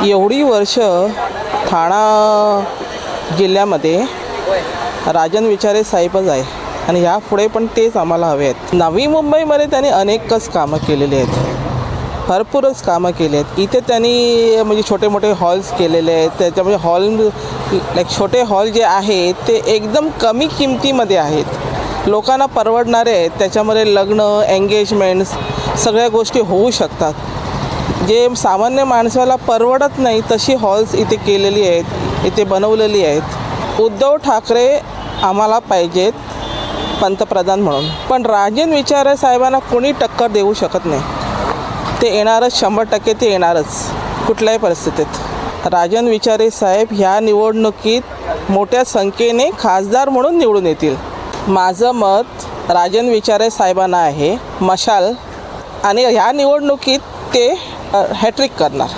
एवढी वर्ष ठाणा जिल्ह्यामध्ये राजन विचारे साहेबच आहे आणि ह्यापुढे पण तेच आम्हाला हवे आहेत. नवी मुंबईमध्ये त्यांनी अनेकच कामं केलेली आहेत, भरपूरच कामं केली आहेत. इथे त्यांनी म्हणजे छोटे मोठे हॉल्स केलेले आहेत. त्याच्यामध्ये छोटे हॉल जे आहेत ते एकदम कमी किमतीमध्ये आहेत, लोकांना परवडणारे आहेत. त्याच्यामध्ये लग्न, एंगेजमेंट्स सगळ्या गोष्टी होऊ शकतात. जे सामान्य माणसाला परवडत नाही तशी हॉल्स इथे केलेली आहेत, इथे बनवलेली आहेत. उद्धव ठाकरे आम्हाला पाहिजेत पंतप्रधान म्हणून, पण राजन विचारे साहेबांना कोणी टक्कर देऊ शकत नाही. ते येणारच, 100% ते येणारच कुठल्याही परिस्थितीत. राजन विचारे साहेब ह्या निवडणुकीत मोठ्या संख्येने खासदार म्हणून निवडून येतील. माझं मत राजन विचारे साहेबांना आहे, मशाल, आणि ह्या निवडणुकीत ते हॅट्रिक करणार.